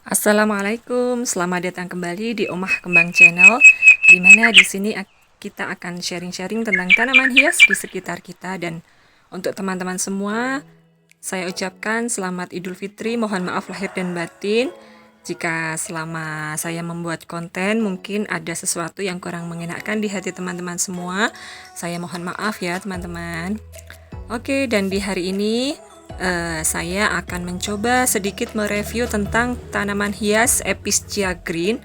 Assalamualaikum, selamat datang kembali di Omah Kembang Channel, di mana di sini kita akan sharing-sharing tentang tanaman hias di sekitar kita. Dan untuk teman-teman semua, saya ucapkan selamat Idul Fitri, mohon maaf lahir dan batin. Jika selama saya membuat konten mungkin ada sesuatu yang kurang mengenakan di hati teman-teman semua, saya mohon maaf ya teman-teman. Oke, dan di hari ini saya akan mencoba sedikit mereview tentang tanaman hias Epischia green.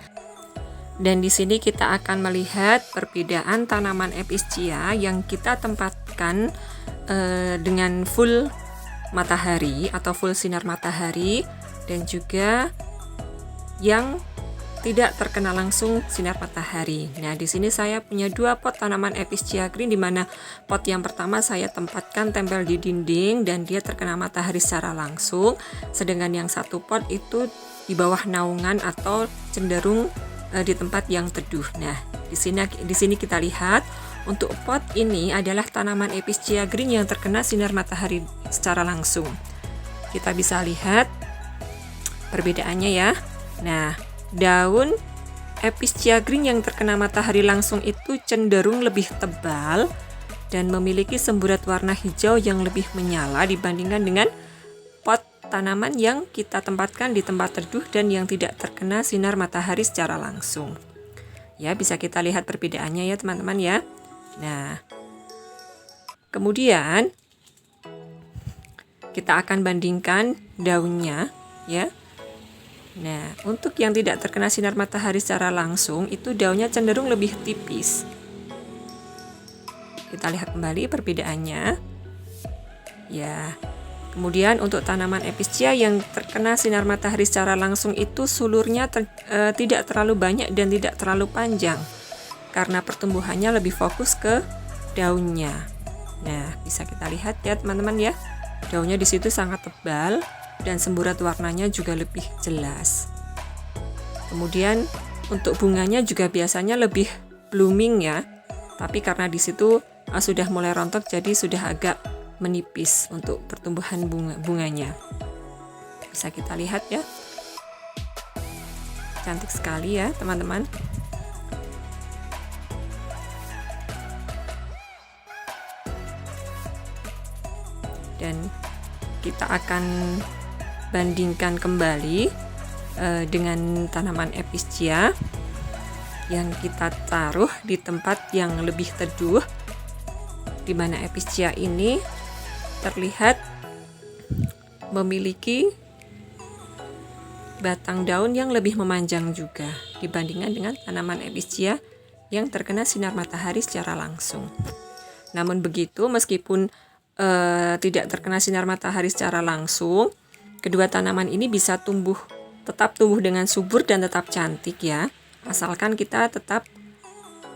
Dan di sini kita akan melihat perbedaan tanaman Epischia yang kita tempatkan dengan full matahari atau full sinar matahari, dan juga yang tidak terkena langsung sinar matahari. Nah, di sini saya punya dua pot tanaman Epischia green, di mana pot yang pertama saya tempatkan tempel di dinding dan dia terkena matahari secara langsung, sedangkan yang satu pot itu di bawah naungan atau cenderung di tempat yang teduh. Nah, di sini kita lihat untuk pot ini adalah tanaman Epischia green yang terkena sinar matahari secara langsung. Kita bisa lihat perbedaannya ya. Nah, daun Epischia green yang terkena matahari langsung itu cenderung lebih tebal dan memiliki semburat warna hijau yang lebih menyala dibandingkan dengan pot tanaman yang kita tempatkan di tempat teduh dan yang tidak terkena sinar matahari secara langsung. Ya, bisa kita lihat perbedaannya ya teman-teman ya. Nah, kemudian kita akan bandingkan daunnya ya. Nah, untuk yang tidak terkena sinar matahari secara langsung, itu daunnya cenderung lebih tipis. Kita lihat kembali perbedaannya. Ya, kemudian untuk tanaman Epischia yang terkena sinar matahari secara langsung itu sulurnya tidak terlalu banyak dan tidak terlalu panjang, karena pertumbuhannya lebih fokus ke daunnya. Nah, bisa kita lihat ya teman-teman ya. Daunnya di situ sangat tebal dan semburat warnanya juga lebih jelas. Kemudian untuk bunganya juga biasanya lebih blooming ya, tapi karena di situ sudah mulai rontok, jadi sudah agak menipis untuk pertumbuhan bunganya. Bisa kita lihat ya, cantik sekali ya teman-teman. Dan kita akan bandingkan kembali dengan tanaman Epischia yang kita taruh di tempat yang lebih teduh, di mana Epischia ini terlihat memiliki batang daun yang lebih memanjang juga dibandingkan dengan tanaman Epischia yang terkena sinar matahari secara langsung. Namun begitu, meskipun tidak terkena sinar matahari secara langsung, kedua tanaman ini bisa tetap tumbuh dengan subur dan tetap cantik ya, asalkan kita tetap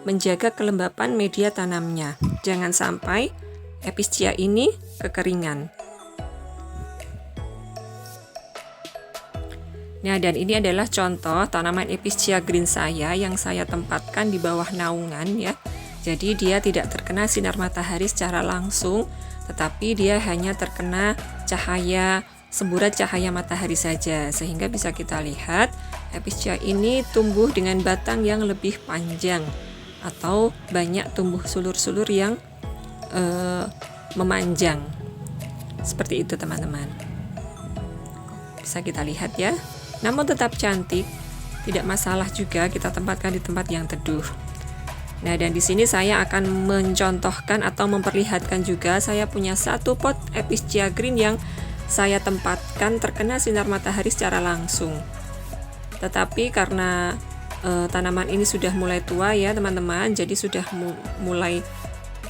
menjaga kelembapan media tanamnya. Jangan sampai Epischia ini kekeringan. Nah, dan ini adalah contoh tanaman Epischia green saya yang saya tempatkan di bawah naungan ya. Jadi dia tidak terkena sinar matahari secara langsung, tetapi dia hanya terkena semburat cahaya matahari saja, sehingga bisa kita lihat Epischia ini tumbuh dengan batang yang lebih panjang atau banyak tumbuh sulur-sulur yang memanjang. Seperti itu teman-teman. Bisa kita lihat ya. Namun tetap cantik, tidak masalah juga kita tempatkan di tempat yang teduh. Nah, dan di sini saya akan mencontohkan atau memperlihatkan juga saya punya satu pot Epischia green yang saya tempatkan terkena sinar matahari secara langsung. Tetapi karena tanaman ini sudah mulai tua ya teman-teman, jadi sudah mulai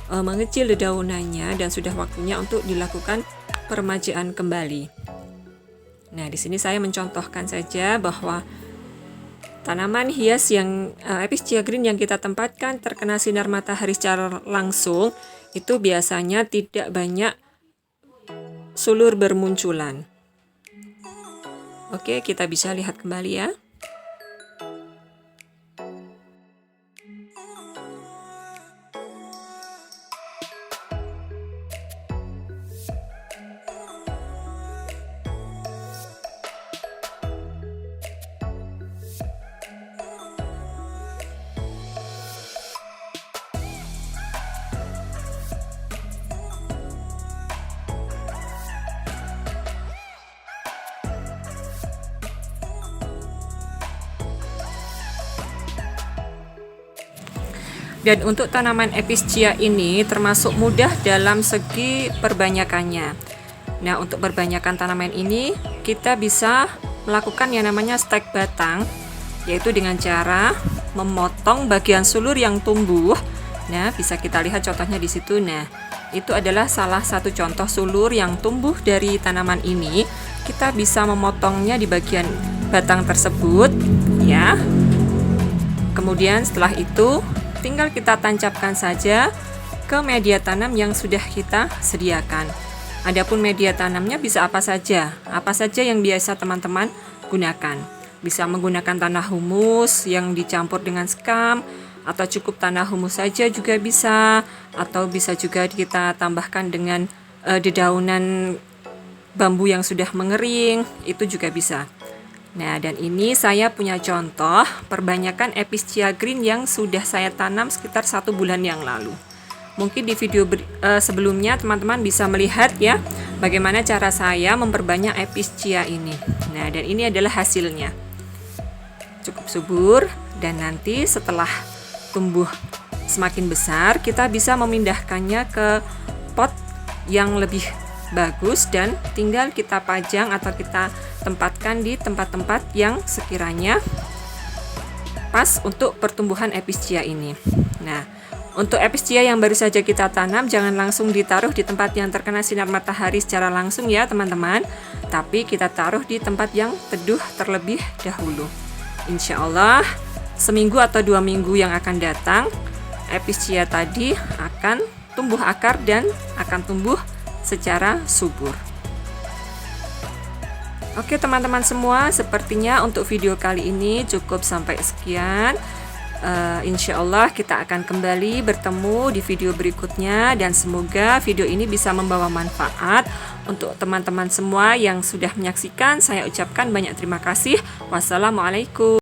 mengecil dedaunannya dan sudah waktunya untuk dilakukan peremajaan kembali. Nah, di sini saya mencontohkan saja bahwa tanaman hias yang Epischia green yang kita tempatkan terkena sinar matahari secara langsung itu biasanya tidak banyak sulur bermunculan. Oke, kita bisa lihat kembali ya. Dan untuk tanaman epicea ini termasuk mudah dalam segi perbanyakannya. Nah, untuk perbanyakan tanaman ini kita bisa melakukan yang namanya stek batang, yaitu dengan cara memotong bagian sulur yang tumbuh. Nah, bisa kita lihat contohnya di situ. Nah, itu adalah salah satu contoh sulur yang tumbuh dari tanaman ini. Kita bisa memotongnya di bagian batang tersebut, ya. Kemudian setelah itu tinggal kita tancapkan saja ke media tanam yang sudah kita sediakan. Adapun media tanamnya bisa apa saja yang biasa teman-teman gunakan. Bisa menggunakan tanah humus yang dicampur dengan sekam, atau cukup tanah humus saja juga bisa, atau bisa juga kita tambahkan dengan dedaunan bambu yang sudah mengering, itu juga bisa. Nah, dan ini saya punya contoh perbanyakan epicea green yang sudah saya tanam sekitar 1 bulan yang lalu. Mungkin di video sebelumnya teman-teman bisa melihat ya bagaimana cara saya memperbanyak epicea ini. Nah, dan ini adalah hasilnya. Cukup subur, dan nanti setelah tumbuh semakin besar, kita bisa memindahkannya ke pot yang lebih bagus dan tinggal kita pajang atau kita tempatkan di tempat-tempat yang sekiranya pas untuk pertumbuhan epicea ini. Nah, untuk epicea yang baru saja kita tanam, jangan langsung ditaruh di tempat yang terkena sinar matahari secara langsung ya teman-teman, tapi kita taruh di tempat yang teduh terlebih dahulu. Insya Allah seminggu atau 2 minggu yang akan datang, epicea tadi akan tumbuh akar dan akan tumbuh secara subur. Oke teman-teman semua, sepertinya untuk video kali ini cukup sampai sekian. Insya Allah kita akan kembali bertemu di video berikutnya, dan semoga video ini bisa membawa manfaat untuk teman-teman semua yang sudah menyaksikan. Saya ucapkan banyak terima kasih. Wassalamualaikum.